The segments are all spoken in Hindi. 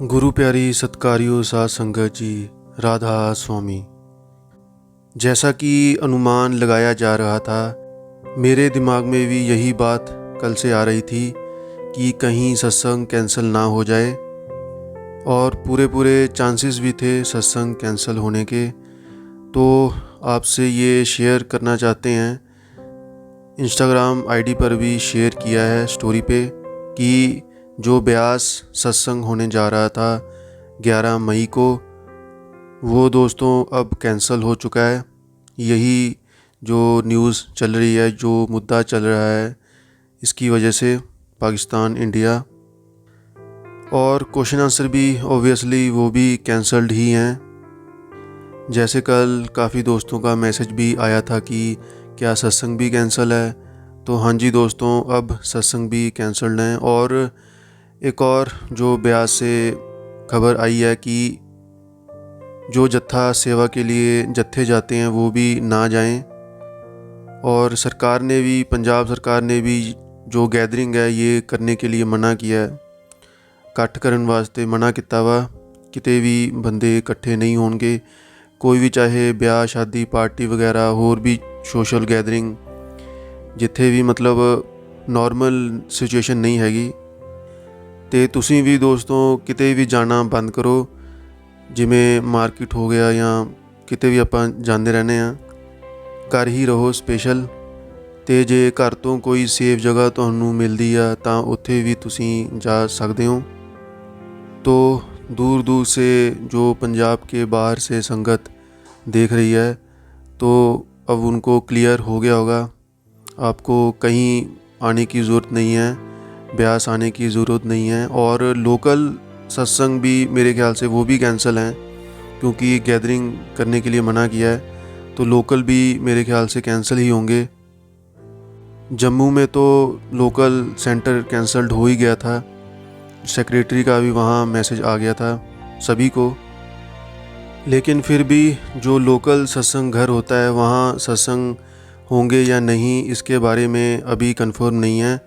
गुरु प्यारी सत्कारियो साध संगत जी, राधा स्वामी। जैसा कि अनुमान लगाया जा रहा था, मेरे दिमाग में भी यही बात कल से आ रही थी कि कहीं सत्संग कैंसिल ना हो जाए, और पूरे चांसेस भी थे सत्संग कैंसिल होने के। तो आपसे ये शेयर करना चाहते हैं, इंस्टाग्राम आईडी पर भी शेयर किया है स्टोरी पे कि जो ब्यास सत्संग होने जा रहा था 11 मई को, वो दोस्तों अब कैंसिल हो चुका है। यही जो न्यूज़ चल रही है, जो मुद्दा चल रहा है, इसकी वजह से पाकिस्तान इंडिया, और क्वेश्चन आंसर भी ऑब्वियसली वो भी कैंसल्ड ही हैं। जैसे कल काफ़ी दोस्तों का मैसेज भी आया था कि क्या सत्संग भी कैंसिल है, तो हाँ जी दोस्तों, अब सत्संग भी कैंसल्ड हैं। और एक और जो ब्यास से खबर आई है कि जो जत्था सेवा के लिए जत्थे जाते हैं वो भी ना जाएं, और सरकार ने भी, पंजाब सरकार ने भी जो गैदरिंग है ये करने के लिए मना किया है, इकट्ठ करन वास्ते मना किया वा, किते भी बंदे इकट्ठे नहीं होंगे। कोई भी, चाहे ब्याह शादी पार्टी वगैरह होर भी सोशल गैदरिंग, जिथे भी मतलब नॉर्मल सिचुएशन नहीं हैगी। तो तुसीं भी दोस्तों किते भी जाना बंद करो, जिमें मार्केट हो गया या किते भी आपां जांदे रहने आ, घर ही रहो स्पेशल। तो जे घर तो कोई सेफ जगह तुहानूं मिलदी आ तां उत्थे भी तुसीं जा सकदे हो। तो दूर दूर से जो पंजाब के बाहर से संगत देख रही है, तो अब उनको क्लियर हो गया होगा, आपको कहीं आने की ज़रूरत नहीं है, ब्यास आने की ज़रूरत नहीं है। और लोकल सत्संग भी मेरे ख्याल से वो भी कैंसिल हैं, क्योंकि गैदरिंग करने के लिए मना किया है, तो लोकल भी मेरे ख्याल से कैंसिल ही होंगे। जम्मू में तो लोकल सेंटर कैंसल्ड हो ही गया था, सेक्रेटरी का भी वहाँ मैसेज आ गया था सभी को। लेकिन फिर भी जो लोकल सत्संग घर होता है वहाँ सत्संग होंगे या नहीं, इसके बारे में अभी कंफर्म नहीं है।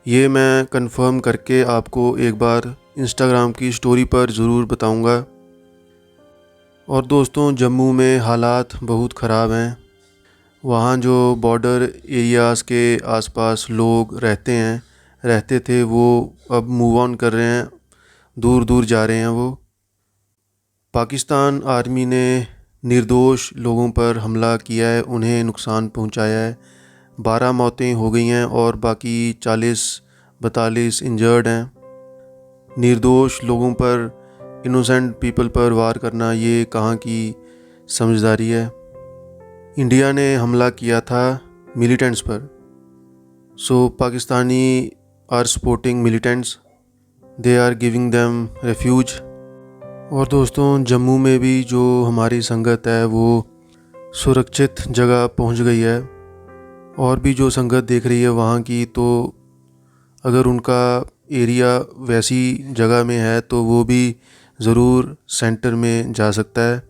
ये मैं कंफर्म करके आपको एक बार इंस्टाग्राम की स्टोरी पर ज़रूर बताऊंगा। और दोस्तों, जम्मू में हालात बहुत ख़राब हैं। वहाँ जो बॉर्डर एरियाज़ के आसपास लोग रहते थे, वो अब मूव ऑन कर रहे हैं, दूर दूर जा रहे हैं वो। पाकिस्तान आर्मी ने निर्दोष लोगों पर हमला किया है, उन्हें नुकसान पहुंचाया है। 12 मौतें हो गई हैं और बाकी 40-42 इंजर्ड हैं। निर्दोष लोगों पर, इनोसेंट पीपल पर वार करना, ये कहाँ की समझदारी है। इंडिया ने हमला किया था मिलिटेंट्स पर, so Pakistani are supporting militants, they are giving them refuge. और दोस्तों, जम्मू में भी जो हमारी संगत है वो सुरक्षित जगह पहुंच गई है, और भी जो संगत देख रही है वहाँ की, तो अगर उनका एरिया वैसी जगह में है तो वो भी ज़रूर सेंटर में जा सकता है।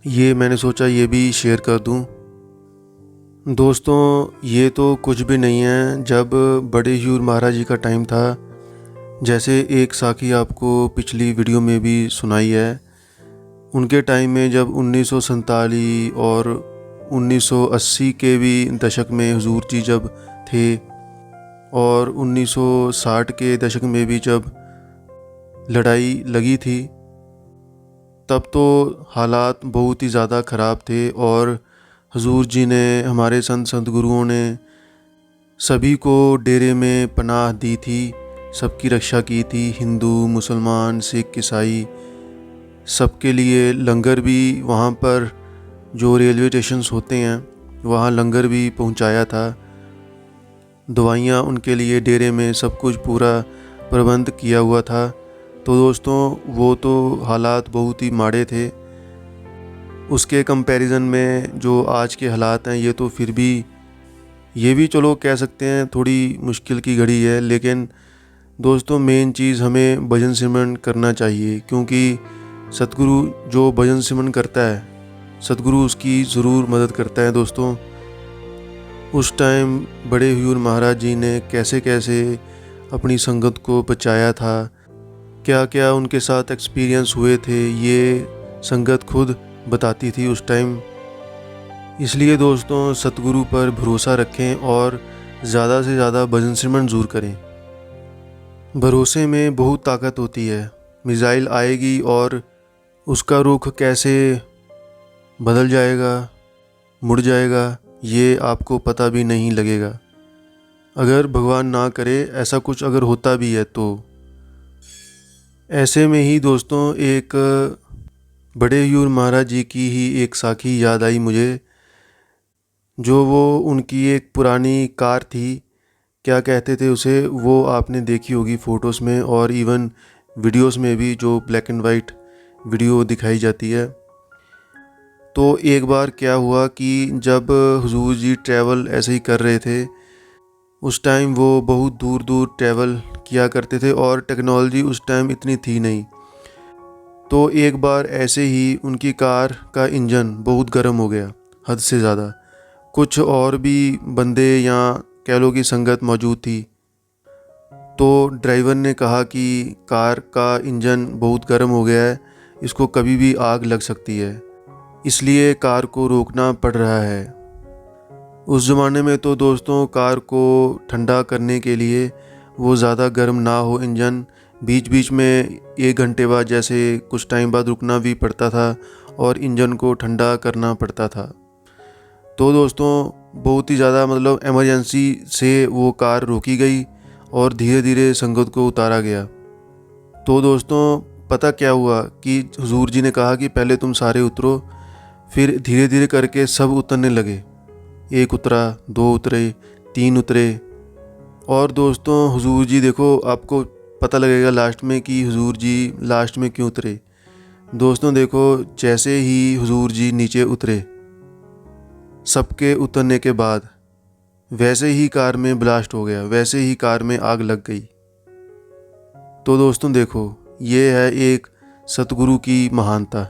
ये मैंने सोचा ये भी शेयर कर दूँ। दोस्तों, ये तो कुछ भी नहीं है। जब बड़े ह्यूर महाराज जी का टाइम था, जैसे एक साखी आपको पिछली वीडियो में भी सुनाई है, उनके टाइम में जब 1947 और 1980 के भी दशक में हुजूर जी जब थे, और 1960 के दशक में भी जब लड़ाई लगी थी, तब तो हालात बहुत ही ज़्यादा ख़राब थे। और हुजूर जी ने, हमारे संत गुरुओं ने सभी को डेरे में पनाह दी थी, सबकी रक्षा की थी। हिंदू, मुसलमान, सिख, ईसाई, सबके लिए लंगर भी, वहाँ पर जो रेलवे स्टेशंस होते हैं वहाँ लंगर भी पहुँचाया था। दवाइयाँ उनके लिए डेरे में सब कुछ पूरा प्रबंध किया हुआ था। तो दोस्तों, वो तो हालात बहुत ही माड़े थे। उसके कंपैरिजन में जो आज के हालात हैं, ये तो फिर भी, ये भी चलो कह सकते हैं थोड़ी मुश्किल की घड़ी है। लेकिन दोस्तों, मेन चीज़ हमें भजन सिमरन करना चाहिए, क्योंकि सतगुरु जो भजन सिमरन करता है, सतगुरु उसकी ज़रूर मदद करता है। दोस्तों, उस टाइम बड़े ह्यूर महाराज जी ने कैसे कैसे अपनी संगत को बचाया था, क्या क्या उनके साथ एक्सपीरियंस हुए थे, ये संगत खुद बताती थी उस टाइम। इसलिए दोस्तों, सतगुरु पर भरोसा रखें और ज़्यादा से ज़्यादा भजन सिमरन ज़रूर करें। भरोसे में बहुत ताकत होती है। मिसाइल आएगी और उसका रुख कैसे बदल जाएगा, मुड़ जाएगा, ये आपको पता भी नहीं लगेगा। अगर भगवान ना करे ऐसा कुछ अगर होता भी है तो। ऐसे में ही दोस्तों, एक बड़े यूर महाराज जी की ही एक साखी याद आई मुझे, जो वो उनकी एक पुरानी कार थी, क्या कहते थे उसे, वो आपने देखी होगी फ़ोटोज़ में और इवन वीडियोस में भी, जो ब्लैक एंड वाइट वीडियो दिखाई जाती है। तो एक बार क्या हुआ कि जब हुजूर जी ट्रैवल ऐसे ही कर रहे थे, उस टाइम वो बहुत दूर दूर ट्रैवल किया करते थे और टेक्नोलॉजी उस टाइम इतनी थी नहीं। तो एक बार ऐसे ही उनकी कार का इंजन बहुत गर्म हो गया, हद से ज़्यादा। कुछ और भी बंदे या कह लो कि संगत मौजूद थी। तो ड्राइवर ने कहा कि कार का इंजन बहुत गर्म हो गया है, इसको कभी भी आग लग सकती है, इसलिए कार को रोकना पड़ रहा है। उस ज़माने में तो दोस्तों, कार को ठंडा करने के लिए वो ज़्यादा गर्म ना हो इंजन, बीच बीच में 1 घंटे बाद जैसे कुछ टाइम बाद रुकना भी पड़ता था और इंजन को ठंडा करना पड़ता था। तो दोस्तों, बहुत ही ज़्यादा मतलब इमरजेंसी से वो कार रोकी गई और धीरे धीरे संगत को उतारा गया। तो दोस्तों, पता क्या हुआ कि हुजूर जी ने कहा कि पहले तुम सारे उतरो, फिर धीरे धीरे करके सब उतरने लगे। 1 उतरा, 2 उतरे, 3 उतरे। और दोस्तों, हुजूर जी देखो, आपको पता लगेगा लास्ट में कि हुजूर जी लास्ट में क्यों उतरे। दोस्तों देखो, जैसे ही हुजूर जी नीचे उतरे, सबके उतरने के बाद वैसे ही कार में ब्लास्ट हो गया, वैसे ही कार में आग लग गई। तो दोस्तों देखो, ये है एक सतगुरु की महानता।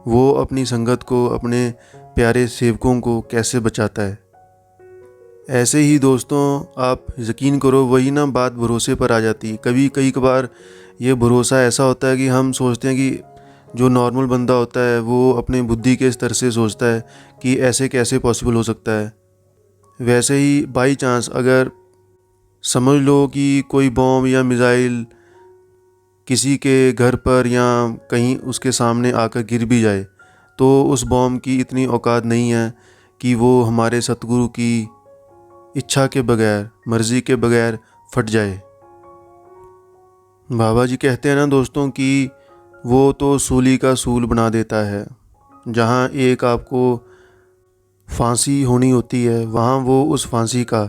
वो अपनी संगत को, अपने प्यारे सेवकों को कैसे बचाता है। ऐसे ही दोस्तों, आप यकीन करो, वही ना बात भरोसे पर आ जाती है। कई कभार ये भरोसा ऐसा होता है कि हम सोचते हैं कि जो नॉर्मल बंदा होता है वो अपने बुद्धि के स्तर से सोचता है कि ऐसे कैसे पॉसिबल हो सकता है। वैसे ही बाई चांस अगर समझ लो कि कोई बॉम्ब या मिसाइल किसी के घर पर या कहीं उसके सामने आकर गिर भी जाए, तो उस बॉम्ब की इतनी औकात नहीं है कि वो हमारे सतगुरु की इच्छा के बगैर, मर्ज़ी के बगैर फट जाए। बाबा जी कहते हैं ना दोस्तों कि वो तो सूली का सूल बना देता है। जहाँ एक आपको फांसी होनी होती है, वहाँ वो उस फांसी का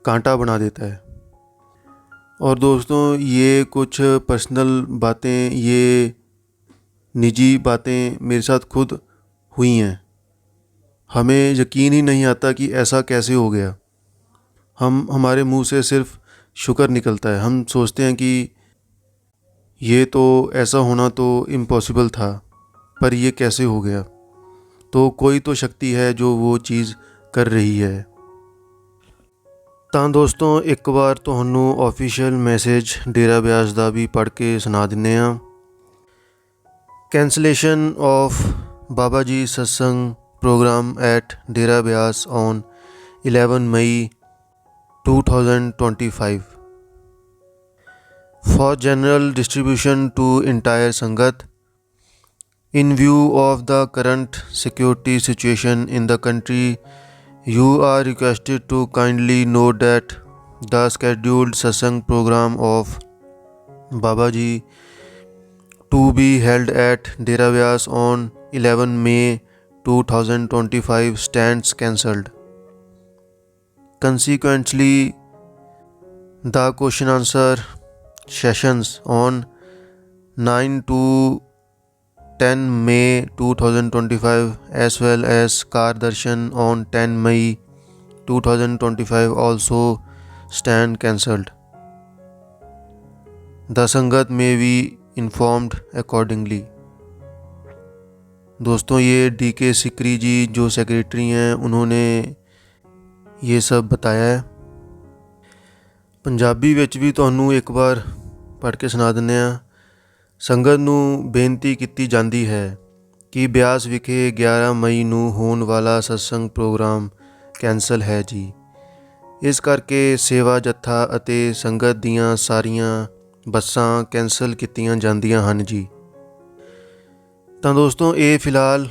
कांटा बना देता है। और दोस्तों, ये कुछ पर्सनल बातें, ये निजी बातें मेरे साथ खुद हुई हैं। हमें यकीन ही नहीं आता कि ऐसा कैसे हो गया। हमारे मुंह से सिर्फ शुक्र निकलता है। हम सोचते हैं कि ये तो ऐसा होना तो इम्पॉसिबल था, पर ये कैसे हो गया। तो कोई तो शक्ति है जो वो चीज़ कर रही है। ਤਾਂ ਦੋਸਤੋ, ਇੱਕ ਵਾਰ ਤੁਹਾਨੂੰ ऑफिशियल मैसेज डेरा ब्यास ਦਾ भी पढ़ के सुना ਦਿੰਦੇ ਹਾਂ। Cancellation of Baba ji satsang programme at Dera Beas on 11 May 2025 for general distribution to entire Sangat. In view of the current security situation in the country, you are requested to kindly note that the scheduled satsang program of Babaji to be held at Dera Vyas on 11 May 2025 stands cancelled. Consequently, the question answer sessions on 9 to 10 May 2025 as well as Kar Darshan on 10 May 2025 also stand cancelled. The Sangat may be informed accordingly. दोस्तों, ये DK सिकरी जी जो सेक्रेटरी हैं, उन्होंने ये सब बताया है। पंजाबी विच भी तुहानू एक बार पढ़ के सुना दिंदे आ ਸੰਗਤ ਨੂੰ ਬੇਨਤੀ ਕੀਤੀ ਜਾਂਦੀ ਹੈ ਕਿ ਬਿਆਸ ਵਿਖੇ 11 ਮਈ ਨੂੰ ਹੋਣ ਵਾਲਾ ਸਤਸੰਗ ਪ੍ਰੋਗਰਾਮ ਕੈਂਸਲ ਹੈ ਜੀ। ਇਸ ਕਰਕੇ ਸੇਵਾ ਜੱਥਾ ਅਤੇ ਸੰਗਤ ਦੀਆਂ ਸਾਰੀਆਂ ਬੱਸਾਂ ਕੈਂਸਲ ਕੀਤੀਆਂ ਜਾਂਦੀਆਂ ਹਨ ਜੀ। ਤਾਂ ਦੋਸਤੋ ਇਹ ਫਿਲਹਾਲ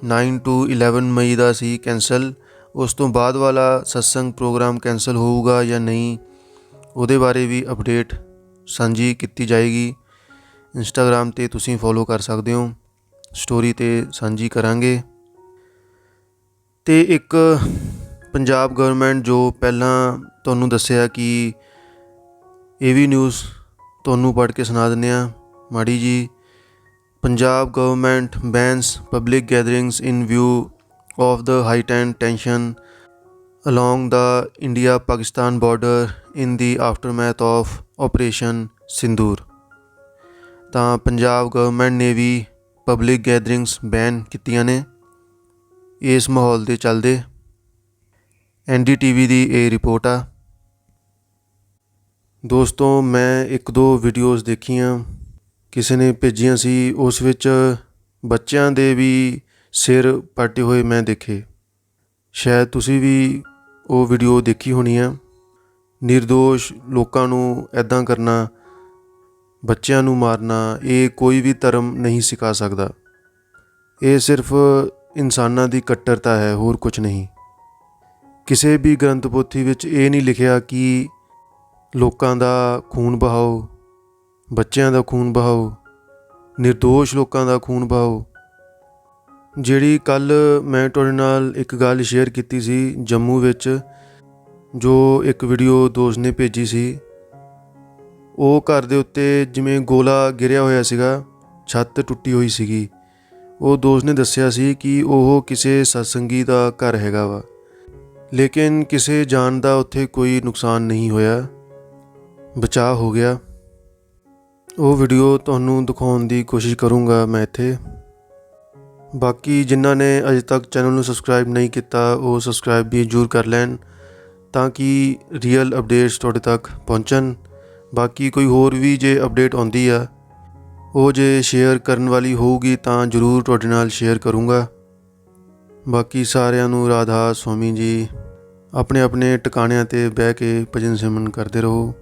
9 to 11 may the C cancel. ਉਸ ਤੋਂ ਬਾਅਦ ਵਾਲਾ ਸਤਸੰਗ ਪ੍ਰੋਗਰਾਮ ਕੈਂਸਲ ਹੋਊਗਾ ਜਾਂ ਨਹੀਂ, ਉਹਦੇ ਬਾਰੇ ਵੀ ਅਪਡੇਟ ਸਾਂਝੀ ਕੀਤੀ ਜਾਏਗੀ। ਇੰਸਟਾਗ੍ਰਾਮ 'ਤੇ ਤੁਸੀਂ ਫੋਲੋ ਕਰ ਸਕਦੇ ਹੋ, ਸਟੋਰੀ 'ਤੇ ਸਾਂਝੀ ਕਰਾਂਗੇ। ਅਤੇ ਇੱਕ ਪੰਜਾਬ ਗਵਰਨਮੈਂਟ ਜੋ ਪਹਿਲਾਂ ਤੁਹਾਨੂੰ ਦੱਸਿਆ ਕਿ ਇਹ ਵੀ ਨਿਊਜ਼ ਤੁਹਾਨੂੰ ਪੜ੍ਹ ਕੇ ਸੁਣਾ ਦਿੰਦੇ ਹਾਂ ਮਾੜੀ ਜੀ। Punjab government Bains public gatherings in view of the heightened tension along the India-Pakistan border in the aftermath of Operation Sindoor। ਤਾਂ ਪੰਜਾਬ ਗਵਰਨਮੈਂਟ ਨੇ ਵੀ ਪਬਲਿਕ ਗੈਦਰਿੰਗਸ ਬੈਨ ਕੀਤੀਆਂ ਨੇ ਇਸ ਮਾਹੌਲ ਦੇ ਚੱਲਦੇ। NDTV ਦੀ ਇਹ ਰਿਪੋਰਟ ਆ ਦੋਸਤੋ। ਮੈਂ 1-2 ਵੀਡੀਓਜ਼ ਦੇਖੀਆਂ, ਕਿਸੇ ਨੇ ਭੇਜੀਆਂ ਸੀ, ਉਸ ਵਿੱਚ ਬੱਚਿਆਂ ਦੇ ਵੀ ਸਿਰ ਪਾਟੇ ਹੋਏ ਮੈਂ ਦੇਖੇ। ਸ਼ਾਇਦ ਤੁਸੀਂ ਵੀ ਉਹ ਵੀਡੀਓ ਦੇਖੀ ਹੋਣੀ ਆ। ਨਿਰਦੋਸ਼ ਲੋਕਾਂ ਨੂੰ ਇੱਦਾਂ ਕਰਨਾ, ਬੱਚਿਆਂ ਨੂੰ ਮਾਰਨਾ, ਇਹ ਕੋਈ ਵੀ ਧਰਮ ਨਹੀਂ ਸਿਖਾ ਸਕਦਾ। ਇਹ ਸਿਰਫ ਇਨਸਾਨਾਂ ਦੀ ਕੱਟੜਤਾ ਹੈ, ਹੋਰ ਕੁਝ ਨਹੀਂ। ਕਿਸੇ ਵੀ ਗ੍ਰੰਥ ਪੋਥੀ ਵਿੱਚ ਇਹ ਨਹੀਂ ਲਿਖਿਆ ਕਿ ਲੋਕਾਂ ਦਾ ਖੂਨ ਬਹਾਓ, ਬੱਚਿਆਂ ਦਾ ਖੂਨ ਬਹਾਓ, ਨਿਰਦੋਸ਼ ਲੋਕਾਂ ਦਾ ਖੂਨ ਬਹਾਓ। ਜਿਹੜੀ ਕੱਲ੍ਹ ਮੈਂ ਤੁਹਾਡੇ ਨਾਲ ਇੱਕ ਗੱਲ ਸ਼ੇਅਰ ਕੀਤੀ ਸੀ ਜੰਮੂ ਵਿੱਚ, ਜੋ ਇੱਕ ਵੀਡੀਓ ਦੋਸਤ ਨੇ ਭੇਜੀ ਸੀ। ਉਹ ਘਰ ਦੇ ਉੱਤੇ ਜਿਵੇਂ ਗੋਲਾ ਗਿਰਿਆ ਹੋਇਆ ਸੀਗਾ, ਛੱਤ ਟੁੱਟੀ ਹੋਈ ਸੀਗੀ। ਉਹ ਦੋਸਤ ਨੇ ਦੱਸਿਆ ਸੀ ਕਿ ਉਹ ਕਿਸੇ ਸਤਸੰਗੀ ਦਾ ਘਰ ਹੈਗਾ ਵਾ, ਲੇਕਿਨ ਕਿਸੇ ਜਾਨ ਦਾ ਉੱਥੇ ਕੋਈ ਨੁਕਸਾਨ ਨਹੀਂ ਹੋਇਆ, ਬਚਾਅ ਹੋ ਗਿਆ। ਉਹ ਵੀਡੀਓ ਤੁਹਾਨੂੰ ਦਿਖਾਉਣ ਦੀ ਕੋਸ਼ਿਸ਼ ਕਰੂੰਗਾ ਮੈਂ ਇੱਥੇ। ਬਾਕੀ ਜਿਨ੍ਹਾਂ ਨੇ ਅਜੇ ਤੱਕ ਚੈਨਲ ਨੂੰ ਸਬਸਕ੍ਰਾਈਬ ਨਹੀਂ ਕੀਤਾ ਉਹ ਸਬਸਕ੍ਰਾਈਬ ਵੀ ਜ਼ਰੂਰ ਕਰ ਲੈਣ ਤਾਂ ਕਿ ਰੀਅਲ ਅਪਡੇਟਸ ਤੁਹਾਡੇ ਤੱਕ ਪਹੁੰਚਣ। ਬਾਕੀ ਕੋਈ ਹੋਰ ਵੀ ਜੇ ਅਪਡੇਟ ਆਉਂਦੀ ਆ, ਉਹ ਜੇ ਸ਼ੇਅਰ ਕਰਨ ਵਾਲੀ ਹੋਊਗੀ ਤਾਂ ਜ਼ਰੂਰ ਤੁਹਾਡੇ ਨਾਲ ਸ਼ੇਅਰ ਕਰੂੰਗਾ। ਬਾਕੀ ਸਾਰਿਆਂ ਨੂੰ ਰਾਧਾ ਸਵਾਮੀ ਜੀ। ਆਪਣੇ ਆਪਣੇ ਟਿਕਾਣਿਆਂ 'ਤੇ ਬਹਿ ਕੇ ਭਜਨ ਸਿਮਰਨ ਕਰਦੇ ਰਹੋ।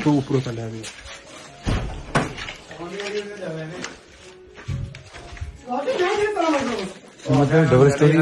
ऊपर पहले अभी डबल स्टोरी